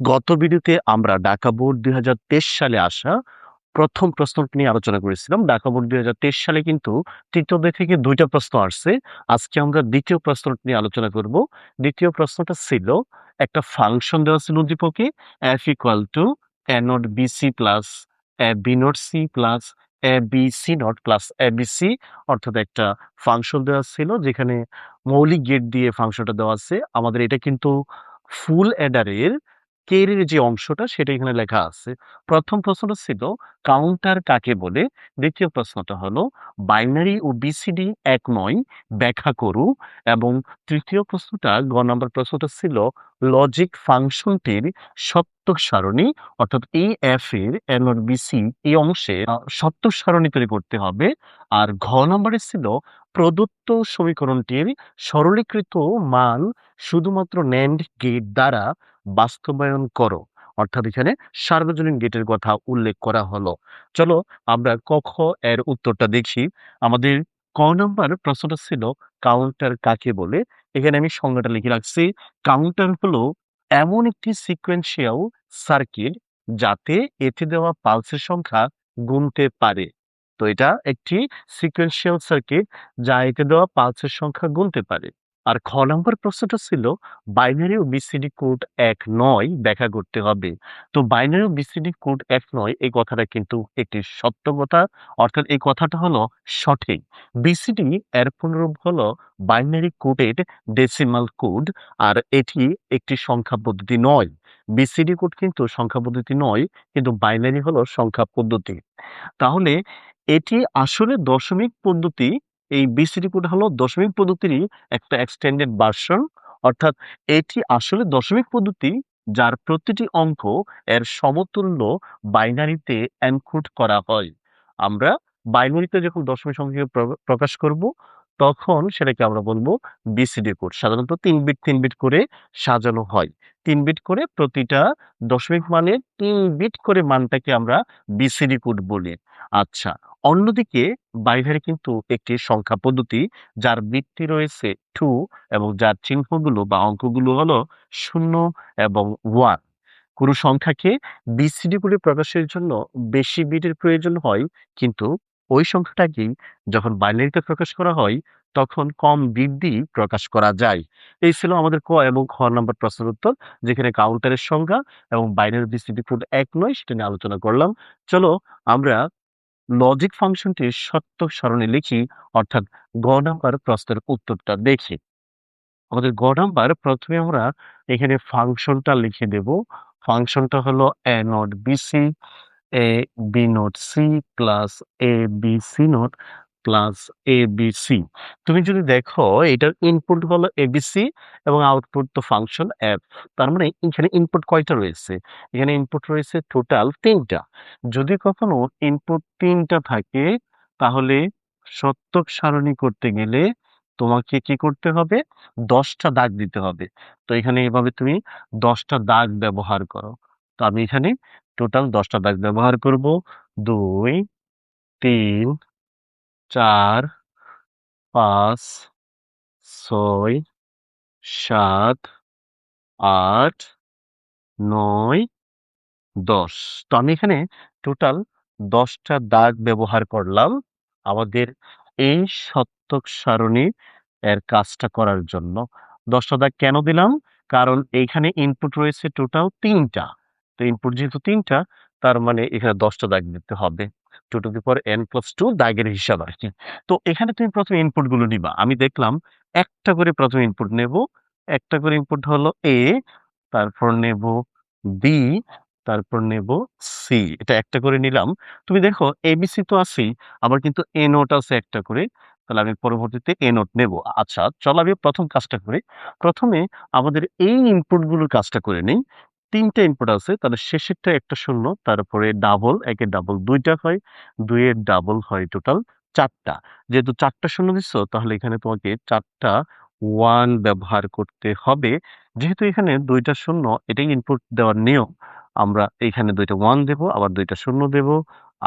গত ভিডিওতে আমরা ঢাকা বোর্ড ২০২৩ সালে আসা প্রথম প্রশ্নটি নিয়ে আলোচনা করেছিলাম। ঢাকা বোর্ড ২০২৩ সালে কিন্তু তৃতীয় অধ্যায় থেকে ২ টা প্রশ্ন আসছে। আজকে আমরা দ্বিতীয় প্রশ্নটি নিয়ে আলোচনা করব। দ্বিতীয় প্রশ্নটা ছিল একটা ফাংশন দেওয়া ছিল উদ্দীপকে f equal to a not bc plus a b not c plus a b c not plus a b c অর্থাৎ একটা ফাংশন দেওয়া ছিল যেখানে মৌলিক গেট দিয়ে ফাংশনটা দেওয়া আছে। আমাদের এটা কিন্তু ফুল অ্যাডারের কের যে অংশটা সেটা এখানে লেখা আছে। প্রথম প্রশ্নটা ছিল কাউন্টার কাকে বলে? দ্বিতীয় প্রশ্নটা হলো বাইনারি ও বিসিডি এক নয় ব্যাখ্যা করু এবং তৃতীয় প্রশ্নটা নম্বর প্রশ্নটা ছিল লজিক ফাংশনটির সত্য সারণী অর্থাৎ এই এফ এর এন or বিসি এই অংশে সত্য সারণী তৈরি করতে হবে। আর নম্বরে ছিল প্রদত্ত সমীকরণটির সরলীকৃত মান শুধুমাত্র NAND গেট দ্বারা বাস্তবায়ন করো। অর্থাৎ এখানে সার্বজনীন গেটের কথা উল্লেখ করা হলো। চলো আমরা ক, খ এর উত্তরটা দেখি। আমাদের নম্বর প্রশ্নটা ছিল কাউন্টার কাকে বলে? এখানে আমি সংজ্ঞাটা লিখে রাখছি। কাউন্টার হলো এমন একটি সিকোয়েন্সিয়াল সার্কিট যাতে এতে দেওয়া পালসের সংখ্যা গুনতে পারে। তো এটা একটি সিকোয়েন্সিয়াল সার্কিট যা এতে দেওয়া পালসের সংখ্যা গুনতে পারে। আর নম্বর প্রশ্নটা ছিল বাইনারি ও বিসিডি কোড এক নয় ব্যাখ্যা করতে হবে। তো বাইনারি ও বিসিডি কোড এক নয় এই কথাটা কিন্তু একটি সত্য কথা, অর্থাৎ এই কথাটা হলো সঠিক। বিসিডি এর পুনরূপ হলো বাইনারি কোডেড ডেসিমাল কোড, আর এটি একটি সংখ্যা পদ্ধতি নয়। বিসিডি কোড কিন্তু সংখ্যা পদ্ধতি নয়, কিন্তু বাইনারি হলো সংখ্যা পদ্ধতি। তাহলে এটি আসলে দশমিক পদ্ধতি। এই বিসিডি কোড হলো দশমিক পদ্ধতিরই একটা এক্সটেন্ডেড ভার্সন, অর্থাৎ এটি আসলে দশমিক পদ্ধতি যার প্রতিটি অঙ্ক এর সমতুল্য বাইনারিতে এনকোড করা হয়। আমরা বাইনারিতে যখন দশমিক সংখ্যাকে প্রকাশ করব তখন সেটাকে আমরা বলবো বিসিডি কোড। সাধারণত ৩ বিট ৩ বিট করে সাজানো হয়। ৩ বিট করে প্রতিটা দশমিক মানে ৩ বিট করে মানটাকে আমরা বিসিডি কোড বলি। আচ্ছা, অন্যদিকে বাইনারি কিন্তু একটি সংখ্যা পদ্ধতি যার ভিত্তি রয়েছে 2 এবং যার চিহ্নগুলো বা অঙ্কগুলো হলো 0 এবং 1। কোনো সংখ্যাকে বিসিডি কোডে প্রকাশের জন্য বেশি বিটের প্রয়োজন হয়, কিন্তু ওই সংখ্যাটাকেই যখন বাইনারিতে প্রকাশ করা হয় তখন কম বিট দিয়েই প্রকাশ করা যায়। এই ছিল আমাদের ক এবং খ নাম্বার প্রশ্নের উত্তর, যেখানে কাউন্টারের সংজ্ঞা এবং বাইনারি বিসিডি কোড এক নয় সেটা নিয়ে আলোচনা করলাম। চলো আমরা লজিক ফাংশনটির সত্য সারণী লিখি, অর্থাৎ নাম্বার প্রশ্নের উত্তরটা দেখি। আমাদের নাম্বার প্রথমে আমরা এখানে ফাংশনটা লিখে দেব। ফাংশনটা হলো a not bc a b not c plus a b c not plus a b c। তুমি যদি দেখো এটার ইনপুট হলো abc এবং আউটপুট তো ফাংশন f। তার মানে এখানে ইনপুট কয়টা রয়েছে? এখানে ইনপুট রয়েছে টোটাল 3টা। যদি কখনো ইনপুট 3টা থাকে তাহলে সত্যক সারণী করতে গেলে তোমাকে কি করতে হবে? 10টা দাগ দিতে হবে। তো এখানে এভাবে তুমি 10টা দাগ ব্যবহার করো। তো আমি এখানে টোটাল 10টা দাগ ব্যবহার করব। 2, 3, 4, 5, 6, 7, 8, 9, 10। তো আমি এখানে টোটাল 10টা দাগ ব্যবহার করলাম আমাদের এই সত্যক সারণী এর কাজটা করার জন্য। 10টা দাগ কেন দিলাম? কারণ এইখানে ইনপুট রয়েছে টোটাল 3টা। তো ইনপুট যেহেতু 3টা তার মানে এখানে 10টা দাগ দিতে হবে। 2 to the power n plus 2 দাগের হিসাব আরকি। তো এখানে তুমি প্রথমে ইনপুট গুলো নিবা। আমি দেখলাম একটা করে প্রথমে ইনপুট নেব। একটা করে ইনপুট হলো A, তারপর নেব B, তারপর নেব সি। এটা একটা করে নিলাম। তুমি দেখো এবিসি তো আছেই, আবার কিন্তু এ নোট আছে একটা করে। তাহলে আমি পরবর্তীতে এ নোট নেব। আচ্ছা, চলো আমি প্রথম কাজটা করি। প্রথমে আমাদের এই ইনপুট গুলোর কাজটা করে নেই। 3টা ইনপুট আছে, তাহলে শেষেরটা একটা শূন্য, তারপরে ডাবল, একের ডাবল 2টা হয়, 2 এর ডাবল হয় টোটাল 4টা। যেহেতু 4টা শূন্য দিচ্ছ তাহলে এখানে তোমাকে 4টা 1 ব্যবহার করতে হবে। যেহেতু এখানে 2টা শূন্য এটাই ইনপুট দেওয়ার নিয়ম, আমরা এখানে 2টা 1 দেব, আবার 2টা শূন্য দেব,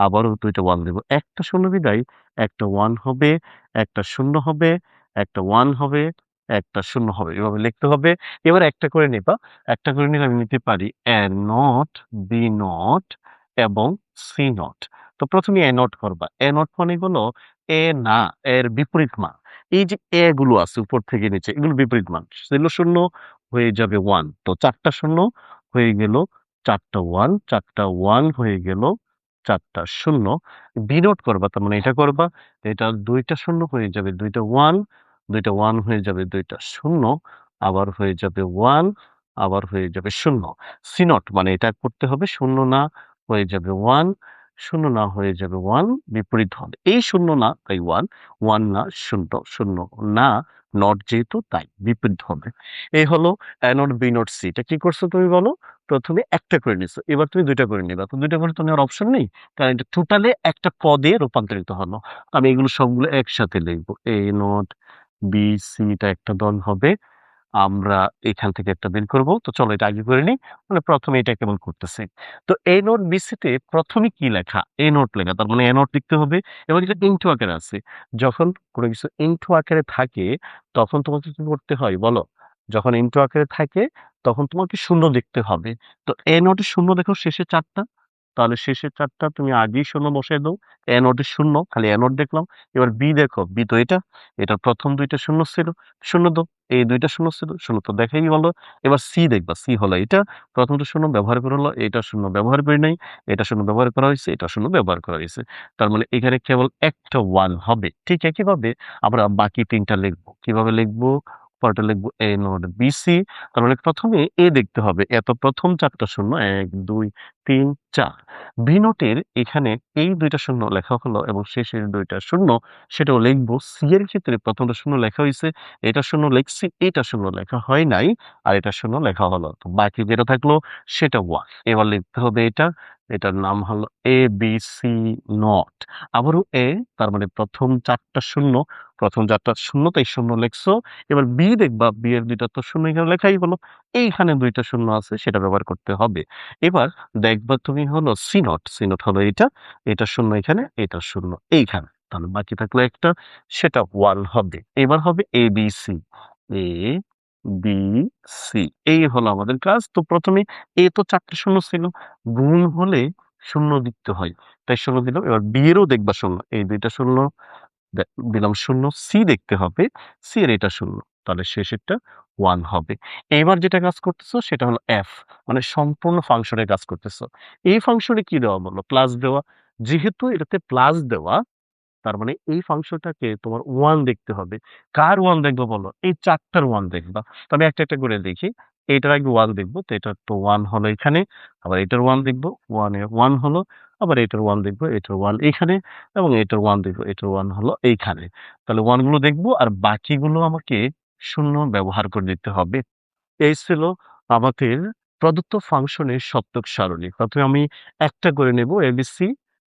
আবারও 2টা 1 দেব। একটা শূন্য বিদায় একটা 1 হবে, একটা শূন্য হবে, একটা 1 হবে, একটা শূন্য হবে, এভাবে লিখতে হবে। এবার একটা করে নিবা, একটা করে নিলে আমি নিতে পারি এ নট, বি নট এবং সি নট। তো প্রথমে এ নট করবা, এ নট মানে হলো এ না, এর বিপরীত মান। এই যে এ গুলো আছে উপর থেকে নিচে, এগুলো বিপরীত মান, ছিল শূন্য হয়ে যাবে ওয়ান, তো চারটা শূন্য হয়ে গেল চারটা ওয়ান, চারটা ওয়ান হয়ে গেল চারটা শূন্য। বিনোট করবা, তার মানে এটা করবা, এটা দুইটা শূন্য হয়ে যাবে দুইটা ওয়ান, দুইটা ওয়ান হয়ে যাবে দুইটা শূন্য, আবার হয়ে যাবে ওয়ান, আবার হয়ে যাবে শূন্য। সিনট মানে এটা করতে হবে, শূন্য না হয়ে যাবে ওয়ান, শূন্য না হয়ে যাবে ওয়ান, বিপরীত হবে, এই শূন্য না তাই ওয়ান, ওয়ান না শূন্য, শূন্য না নট যেহেতু তাই বিপরীত হবে। এই হলো এ নট বি নট সি। এটা কি করছো তুমি বলো? প্রথমে একটা করে নিছো, এবার তুমি দুইটা করে নিবা, তো দুইটা করে তো নেওয়ার অপশন নেই, কারণ এটা টোটালে একটা পদে রূপান্তরিত হলো। আমি এগুলো সবগুলো একসাথে লিখবো, এ নট বি সি টা একটা দল হবে, আমরা এখান থেকে একটা বের করব। তো চলো এটা আগে করে নিই, মানে প্রথমে এটা কেমন করতেছি। তো এ নোট বিসিতে প্রথমে কি লেখা? এ নোট লেখা, তার মানে এ নোট লিখতে হবে। এবং এটা ইনটু আকারে আছে, যখন কোনো কিছু ইনটু আকারে থাকে তখন তোমাকে কি করতে হয় বলো? যখন ইনটু আকারে থাকে তখন তোমাকে শূন্য লিখতে হবে। তো এ নোটে শূন্য দেখো শেষে চারটা, তাহলে শেষের চারটা তুমি আগেই শূন্য বসাই দাও। এ নোটে শূন্য, খালি এ নোট দেখলাম। এবার বি দেখো, বি তো এটা, এটা প্রথম দুইটা শূন্য ছিল, শূন্য দাও, এই দুইটা শূন্য ছিল, শূন্য তো দেখাই গেল। এবার সি দেখবা, সি হলো এটা, প্রথমটা শূন্য ব্যবহার করা হলো, এটা শূন্য ব্যবহার করি নাই, এটা শূন্য ব্যবহার করা হয়েছে, এটা শূন্য ব্যবহার করা হয়েছে, তার মানে এখানে কেবল একটা ওয়ান হবে। ঠিক একইভাবে আমরা বাকি তিনটা লিখবো, কিভাবে লিখবো? পরেরটা লিখবো এ নট বিসি, তার মানে প্রথমে এ দেখতে হবে, এত প্রথম চারটা শূন্য, এক দুই তিন চার। বি নোটের এখানে এই দুইটা শূন্য লেখা হলো এবং শেষের দুইটা শূন্য, সেটাও লিখবো। সি এর ক্ষেত্রে প্রথমটা শূন্য লেখা হয়েছে, এটা শূন্য লিখছি, এটা শূন্য লেখা হয় নাই, আর এটা শূন্য লেখা হলো, তো বাকি যেটা থাকলো সেটা ওয়ান। এবার লিখতে হবে এটা, এটার নাম হলো এ বি সি নট। আবারও এ, তার মানে প্রথম চারটা শূন্য, প্রথম চারটা শূন্য তাই শূন্য লিখছো। এবার বি দেখবা, বি এর দুইটা তো শূন্য এখানে লেখাই হলো, এইখানে দুইটা শূন্য আছে সেটা ব্যবহার করতে হবে। এবার দেখবা তুমি হলো সি নট, সি নট হলো এটা, এটা শূন্য এখানে, এটা শূন্য এইখানে, তাহলে বাকি থাকলো একটা, সেটা ওয়ান হবে। এবার হবে A B C, A B C, এই হলো আমাদের কাজ। তো প্রথমে এ তো চারটে শূন্য ছিল, গুণ হলে শূন্য দিতে হয়, তাই শূন্য দিলাম। এবার বি এরও দেখবা শূন্য, এই দুইটা শূন্য দিলাম শূন্য, সি দেখতে হবে, সি এর এটা শূন্য, তাহলে শেষেরটা ওয়ান হবে। এবার যেটা কাজ করতেছো সেটা হলো এফ, মানে সম্পূর্ণ ফাংশনের কাজ করতেছো। এই ফাংশনে কি দেওয়া বলো? প্লাস দেওয়া, যেহেতু এটাতে প্লাস দেওয়া, তার মানে এই ফাংশনটাকে তোমার ওয়ান দেখতে হবে। কার ওয়ান দেখবো বলো? এই চারটার ওয়ান দেখবা। তবে একটা একটা করে দেখি, এইটার আগে ওয়ান দেখবো, তো এটার তো ওয়ান হলো এখানে, আবার এটার ওয়ান দেখবো, ওয়ানের ওয়ান হলো, আবার এটার ওয়ান দেখবো, এটার ওয়ান এখানে, এবং এটার ওয়ান দেখবো, এটার ওয়ান হলো এইখানে। তাহলে ওয়ান গুলো দেখবো আর বাকিগুলো আমাকে শূন্য ব্যবহার করে দিতে হবে। এই ছিল আমাদের প্রদত্ত ফাংশনের সত্যক সারণী। প্রথমে আমি একটা করে নেব এবিসি,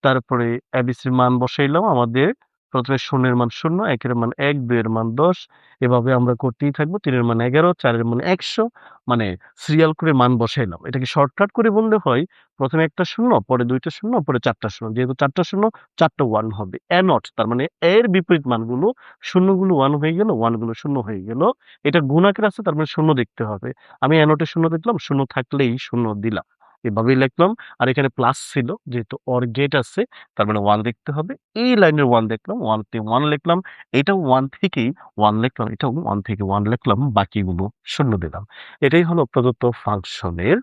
তারপরে এবিসির মান বসাইলাম আমাদের। প্রথমে শূন্যের মান শূন্য, একের মান এক, দুইয়ের মান 10, এভাবে আমরা করতেই থাকবো। তিনের মান 11, চারের মান 100, মানে সিরিয়াল করে মান বসাইলাম। এটাকে শর্টকাট করে বললে হয়, প্রথমে একটা শূন্য, পরে দুইটা শূন্য, পরে চারটা শূন্য। যেহেতু চারটা শূন্য, চারটা ওয়ান হবে। এ নট, তার মানে এর বিপরীত মানগুলো, শূন্যগুলো ওয়ান হয়ে গেল, ওয়ানগুলো শূন্য হয়ে গেল। এটা গুণ আকারে আছে, তার মানে শূন্য দেখতে হবে। আমি এনোটে শূন্য দেখলাম, শূন্য থাকলেই শূন্য দিলাম, এভাবেই লিখলাম। আর এখানে প্লাস ছিল, যেহেতু অর গেট আছে, তার মানে ওয়ান দেখতে হবে। এই লাইনের ওয়ান দেখলাম, ওয়ানতে ওয়ান লিখলাম, এটাও ওয়ান থেকেই ওয়ান লিখলাম, এটাও ওয়ান থেকে ওয়ান লিখলাম, বাকিগুলো শূন্য দিলাম। এটাই হলো প্রদত্ত ফাংশনের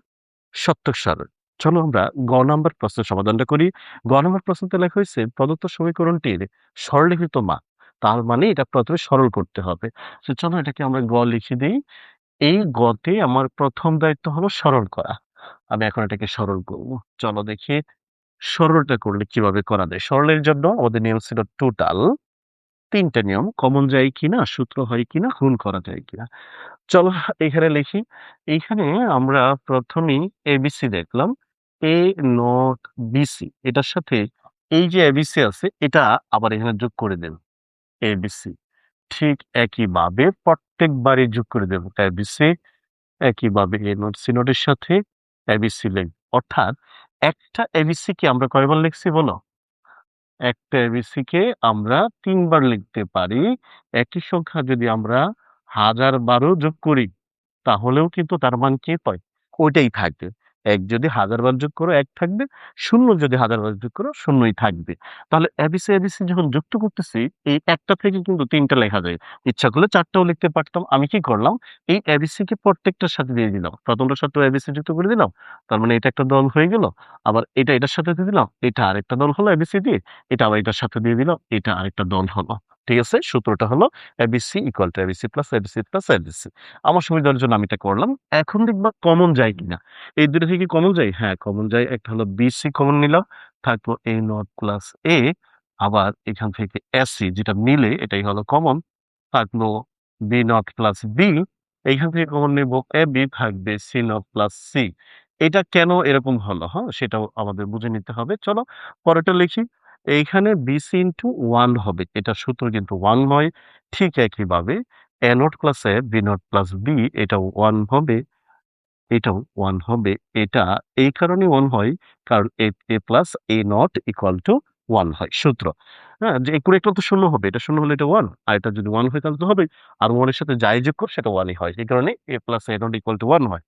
সত্যক সারণ। চলো আমরা গ নাম্বার প্রশ্নের সমাধানটা করি। গ নাম্বার প্রশ্নতে লেখা হয়েছে প্রদত্ত সমীকরণটির সরললিখিত মান, তার মানে এটা প্রথমে সরল করতে হবে। তো চলো এটাকে আমরা গ লিখে দিই। এই গতে আমার প্রথম দায়িত্ব হলো সরল করা। আমি এখন এটাকে সরল করব। চলো দেখি সরলটা করলে কিভাবে করা যায়। সরলের জন্য আমাদের নিয়ম ছিল টোটাল ৩টা নিয়ম, কমন যায় কিনা, সূত্র হয় কিনা, গুণ করা যায় কিনা। চলো এখানে লিখি। এইখানে আমরা প্রথমেই এবিসি দেখলাম, এ নট বিসি, এটার সাথে এই যে এবিসি আছে এটা আবার এখানে যোগ করে দেব, এবিসি। ঠিক একইভাবে প্রত্যেকবারই যোগ করে দেব এবিসি, একইভাবে এ নোট সি নোটের সাথে এবিসি লিখব। অর্থাৎ একটা এবিসি কে আমরা কয়বার লিখছি বলো? একটা এবিসি কে আমরা ৩ বার লিখতে পারি। একই সংখ্যা যদি আমরা 1012 যোগ করি তাহলেও কিন্তু তার মান কি হয়? ওইটাই থাকবে। ১ যদি 1000 বার যোগ করো ১ থাকবে, ০ যদি 1000 বার যোগ করো ০ই থাকবে। তাহলে এবিসি, এবিসি যখন যুক্ত করতেছি এই একটা থেকে কিন্তু ৩ টা লেখা যায়। ইচ্ছা করলে ৪ টাও লিখতে পারতাম। আমি কি করলাম? এই এবিসি কে প্রত্যেকটার সাথে দিয়ে দিলাম। প্রথমটার সাথেও এবিসি যুক্ত করে দিলাম। তার মানে এটা একটা দল হয়ে গেল। আবার এটা এটার সাথে দিয়ে দিলাম। এটা আরেকটা দল হলো এবিসি দিয়ে। এটা আবার এটার সাথে দিয়ে দিলাম। এটা আরেকটা দল হলো। ঠিক আছে? সূত্রটা হলো ABC equal to ABC plus ABC plus ABC. আমার সুবিধার জন্য আমি এটা করলাম। এখন দেখবা কমন যায় কিনা। এই ২ টা থেকে কমন যায়? হ্যাঁ, কমন যায়। একটা হলো বিসি কমন নিলাম। থাকলো এ নট প্লাস এ। আবার এখান থেকে এসি যেটা মিলে এটাই হলো কমন। থাকলো বি নট প্লাস বি। এইখান থেকে কমন নেব এবি থাকবে সি নট প্লাস সি। এটা কেন এরকম হলো, হ্যাঁ? সেটাও আমাদের বুঝে নিতে হবে। চলো পরেরটা লিখি। এইখানে বিসি ইনটু 1 হবে। এটার সূত্র কিন্তু 1 হয়। ঠিক একইভাবে A not plus A, B not plus B এটাও 1 হবে, এটাও 1 হবে। এটা এই কারণেই 1 হয় কারণ A plus A not equal to 1 হয় সূত্র। হ্যাঁ? যে একুরে একটা তো 0 হবে। এটা 0 হলে এটা 1 আর এটা যদি 1 হয় তাহলে তো হবেই। আর 1 এর সাথে যাই যোগ কর সেটা 1 ই হয়। এই কারণে A plus A not equal to 1 হয়।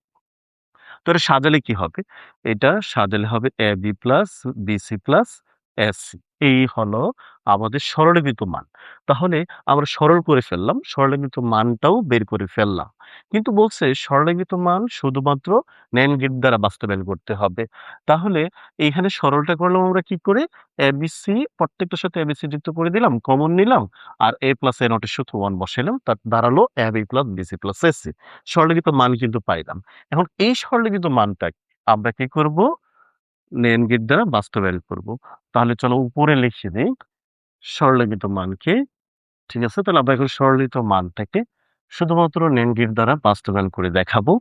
তো এটা সাজালে কি হবে? এটা সাজালে হবে AB plus BC plus AC. এই হলো আমাদের সরলীকৃত মান। তাহলে আমরা সরল করে ফেললাম। সরলীকৃত মানটাও বের করে ফেললাম। কিন্তু বলছে সরলীকৃত মান শুধুমাত্র NAND গেট দ্বারা বাস্তবায়ন করতে হবে। তাহলে এইখানে সরলটা করলাম আমরা কি করে? এবিসি প্রত্যেকটার সাথে এবিসি যুক্ত করে দিলাম, কমন নিলাম আর a প্লাস a নট এর সূত্র 1 বসাইলাম। তার দাঁড়ালো AB plus BC plus AC. সরলীকৃত মান কিন্তু পাইলাম। এখন এই সরলীকৃত মানটা আমরা কি করব? NAND গেট দ্বারা বাস্তবায়ন করব। তাহলে চলো উপরে লিখে দেই সরলীকৃত মানকে। ঠিক আছে? তাহলে আমরা এখন সরলীকৃত মানটাকে শুধুমাত্র NAND গেট দ্বারা বাস্তবায়ন করে দেখাবো।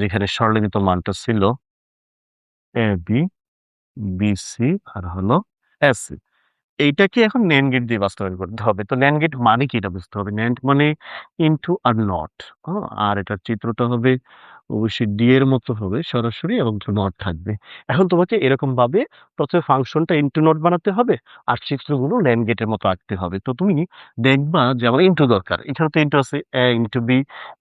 যেখানে সরলীকৃত মানটা ছিল এবি, বিসি আর হলো এসি। এইটাকে এখন NAND গেট দিয়ে বাস্তবায়ন করতে হবে। তো NAND গেট মানে কি এটা বুঝতে হবে। NAND মানে ইনটু আর নট। আর এটার চিত্রটা হবে অবশ্যই ডি এর মতো হবে সরাসরি এবং নট থাকবে। এখন তোমাকে এরকমভাবে ১ম এ ফাংশনটা ইনটু নট বানাতে হবে আর চিত্রগুলো NAND গেটের মতো আঁকতে হবে। তো তুমি দেখবা যে আমার ইনটু দরকার। এখানে তো ইনটু আছে A into B,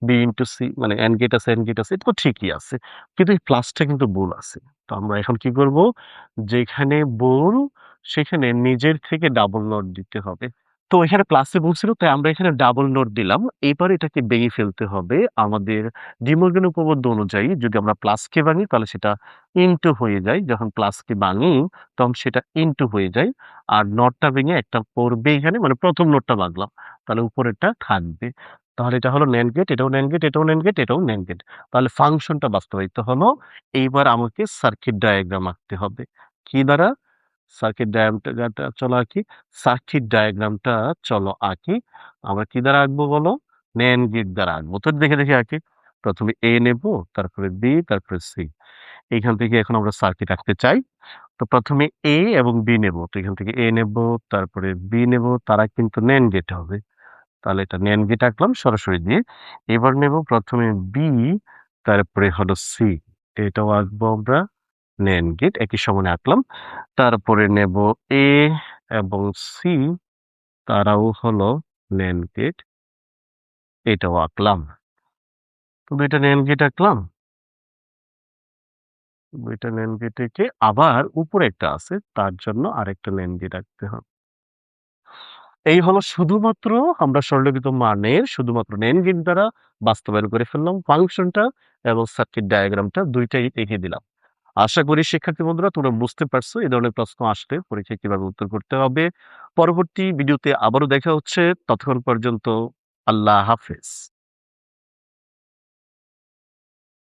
B into C মানে AND গেট আছে, AND গেট আছে। এটা তো ঠিকই আছে। কিন্তু এই প্লাসটা কিন্তু ভুল আছে। তো আমরা এখন কি করব? যেখানে ভুল সেখানে নিজের থেকে ডাবল নোট দিতে হবে। তো এখানে প্লাসে বলছিল তাই আমরা এখানে ডাবল নোট দিলাম। এবার এটাকে ভেঙে ফেলতে হবে। আমাদের ডি মর্গান উপপাদ্য অনুযায়ী যদি আমরা প্লাসকে ভাঙি তাহলে সেটা ইনটু হয়ে যায়। যখন প্লাসকে ভাঙি তখন সেটা ইনটু হয়ে যায়। আর নটটা ভেঙে একটা পড়বে এখানে মানে ১ম নোটটা ভাঙলাম। তাহলে উপরেরটা থাকবে। তাহলে এটা হলো NAND গেট, এটাও NAND গেট, এটাও NAND গেট, এটাও NAND গেট। তাহলে ফাংশনটা বাস্তবায়িত হলো। এইবার আমাকে সার্কিট ডায়াগ্রাম আঁকতে হবে। কি দ্বারা? সার্কিট ডায়াগ্রামটা চলো আঁকি। সার্কিট ডায়াগ্রামটা চলো আঁকি। আমরা কি দ্বারা আঁকবো বলো? NAND গেট দ্বারা আঁকবো। তো দেখে, দেখে আঁকি। ১ম এ A নেব, তারপরে B, তারপরে C। এইখান থেকে এখন আমরা সার্কিট আঁকতে চাই। তো ১ম এ A এবং B নেব। তো এখান থেকে A নেব, তারপরে B নেব, তারা কিন্তু NAND গেট হবে। তাহলে এটা NAND গেট আঁকলাম সরাসরি দিয়ে। এবার নেব ১ম এ B, তারপরে হলো C। এটাও আঁকবো আমরা NAND গেট একই সমানে আঁকলাম। তারপরে নেব A এবং C, তারাও হলো NAND গেট। এটাও আঁকলাম। তো ২ টা NAND গেট আঁকলাম। ২ টা NAND গেট এঁকে আবার উপরে একটা আছে তার জন্য আরেকটা NAND গেট আঁকতে হবে। এই হলো শুধুমাত্র আমরা সরলীকৃত মানের শুধুমাত্র NAND গেট দ্বারা বাস্তবায়ন করে ফেললাম ফাংশনটা এবং সার্কিট ডায়াগ্রামটা ২ টাই এঁকে দিলাম। আশা করি শিক্ষার্থী বন্ধুরা তোমরা বুঝতে পারছো এই ধরনের প্রশ্ন আসলে পরীক্ষায় কিভাবে উত্তর করতে হবে। পরবর্তী ভিডিওতে আবারও দেখা হচ্ছে। ততক্ষণ পর্যন্ত আল্লাহ হাফেজ।